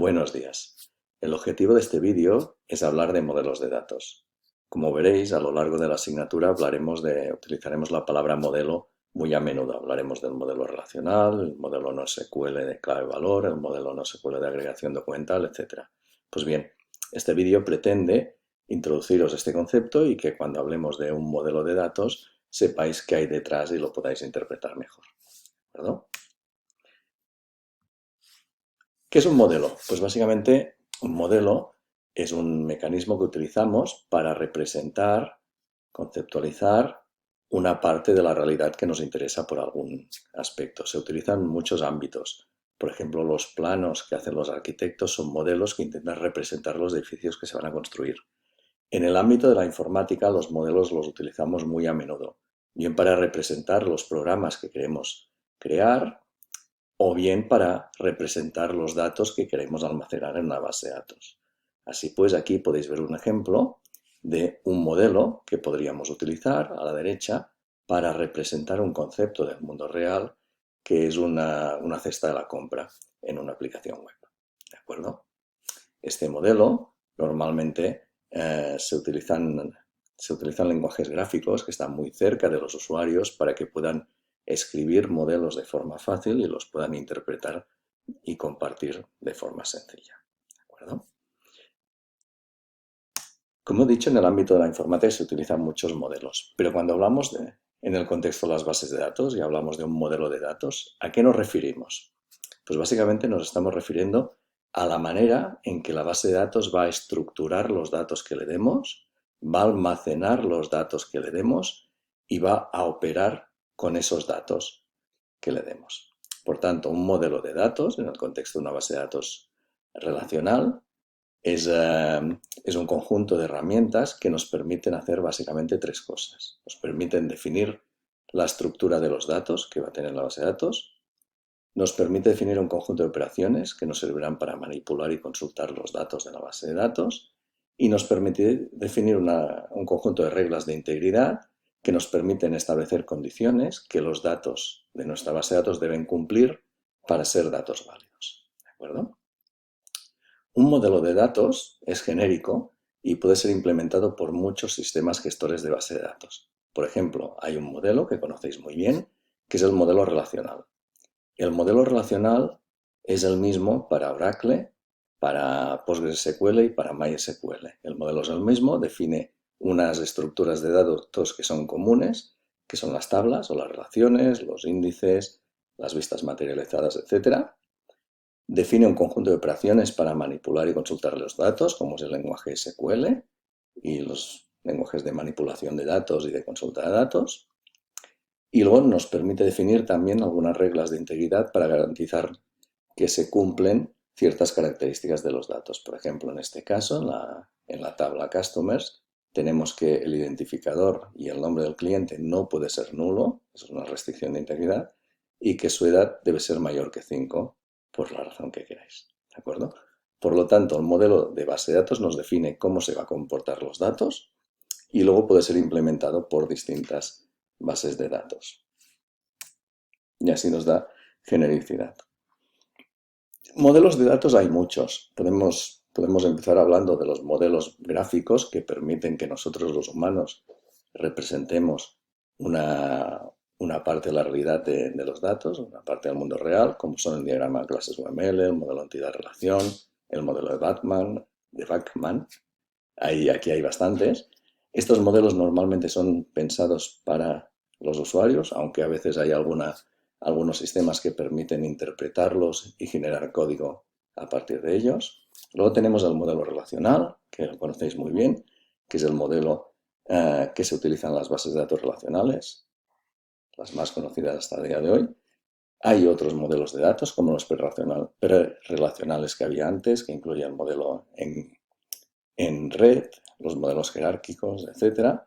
Buenos días. El objetivo de este vídeo es hablar de modelos de datos. Como veréis, a lo largo de la asignatura utilizaremos la palabra modelo muy a menudo. Hablaremos del modelo relacional, el modelo NoSQL de clave-valor, el modelo NoSQL de agregación documental, etc. Pues bien, este vídeo pretende introduciros este concepto y que cuando hablemos de un modelo de datos sepáis qué hay detrás y lo podáis interpretar mejor. ¿De acuerdo? ¿Qué es un modelo? Pues básicamente un modelo es un mecanismo que utilizamos para representar, conceptualizar una parte de la realidad que nos interesa por algún aspecto. Se utilizan en muchos ámbitos. Por ejemplo, los planos que hacen los arquitectos son modelos que intentan representar los edificios que se van a construir. En el ámbito de la informática, los modelos los utilizamos muy a menudo, bien para representar los programas que queremos crear, o bien para representar los datos que queremos almacenar en una base de datos. Así pues, aquí podéis ver un ejemplo de un modelo que podríamos utilizar a la derecha para representar un concepto del mundo real que es una cesta de la compra en una aplicación web. ¿De acuerdo? Este modelo normalmente se utilizan lenguajes gráficos que están muy cerca de los usuarios para que puedan escribir modelos de forma fácil y los puedan interpretar y compartir de forma sencilla. ¿De acuerdo? Como he dicho, en el ámbito de la informática se utilizan muchos modelos, pero cuando hablamos en el contexto de las bases de datos y hablamos de un modelo de datos, ¿a qué nos referimos? Pues básicamente nos estamos refiriendo a la manera en que la base de datos va a estructurar los datos que le demos, va a almacenar los datos que le demos y va a operar con esos datos que le demos. Por tanto, un modelo de datos, en el contexto de una base de datos relacional, es un conjunto de herramientas que nos permiten hacer básicamente tres cosas. Nos permiten definir la estructura de los datos que va a tener la base de datos, nos permite definir un conjunto de operaciones que nos servirán para manipular y consultar los datos de la base de datos y nos permite definir un conjunto de reglas de integridad que nos permiten establecer condiciones que los datos de nuestra base de datos deben cumplir para ser datos válidos. ¿De acuerdo? Un modelo de datos es genérico y puede ser implementado por muchos sistemas gestores de base de datos. Por ejemplo, hay un modelo que conocéis muy bien, que es el modelo relacional. El modelo relacional es el mismo para Oracle, para PostgreSQL y para MySQL. El modelo es el mismo, define unas estructuras de datos que son comunes, que son las tablas o las relaciones, los índices, las vistas materializadas, etc. Define un conjunto de operaciones para manipular y consultar los datos, como es el lenguaje SQL y los lenguajes de manipulación de datos y de consulta de datos. Y luego nos permite definir también algunas reglas de integridad para garantizar que se cumplen ciertas características de los datos. Por ejemplo, en este caso, en la tabla Customers, tenemos que el identificador y el nombre del cliente no puede ser nulo, eso es una restricción de integridad, y que su edad debe ser mayor que 5, por la razón que queráis. ¿De acuerdo? Por lo tanto, el modelo de base de datos nos define cómo se va a comportar los datos y luego puede ser implementado por distintas bases de datos. Y así nos da genericidad. Modelos de datos hay muchos. Podemos empezar hablando de los modelos gráficos que permiten que nosotros los humanos representemos una parte de la realidad de los datos, una parte del mundo real, como son el diagrama de clases UML, el modelo de entidad-relación, el modelo de Bachmann. Aquí hay bastantes. Estos modelos normalmente son pensados para los usuarios, aunque a veces hay algunos sistemas que permiten interpretarlos y generar código a partir de ellos. Luego tenemos el modelo relacional, que lo conocéis muy bien, que es el modelo que se utiliza en las bases de datos relacionales, las más conocidas hasta el día de hoy. Hay otros modelos de datos, como los prerelacionales que había antes, que incluyen el modelo en red, los modelos jerárquicos, etc.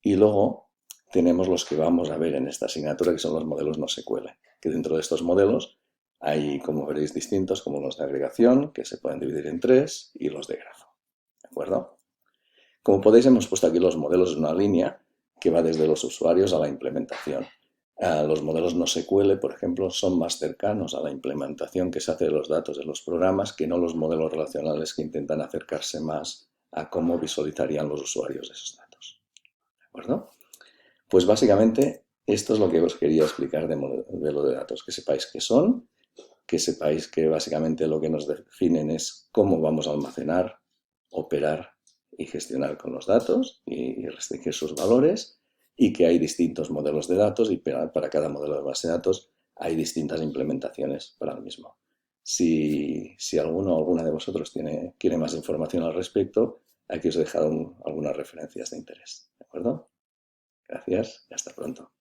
Y luego tenemos los que vamos a ver en esta asignatura, que son los modelos NoSQL, que dentro de estos modelos hay, como veréis, distintos, como los de agregación, que se pueden dividir en tres, y los de grafo. ¿De acuerdo? Como podéis, hemos puesto aquí los modelos en una línea que va desde los usuarios a la implementación. Los modelos no SQL, por ejemplo, son más cercanos a la implementación que se hace de los datos de los programas que no los modelos relacionales que intentan acercarse más a cómo visualizarían los usuarios esos datos. ¿De acuerdo? Pues básicamente esto es lo que os quería explicar de modelo de datos, que sepáis qué son, que sepáis que básicamente lo que nos definen es cómo vamos a almacenar, operar y gestionar con los datos y restringir sus valores, y que hay distintos modelos de datos y para cada modelo de base de datos hay distintas implementaciones para el mismo. Si alguno o alguna de vosotros quiere más información al respecto, aquí os he dejado algunas referencias de interés. ¿De acuerdo? Gracias y hasta pronto.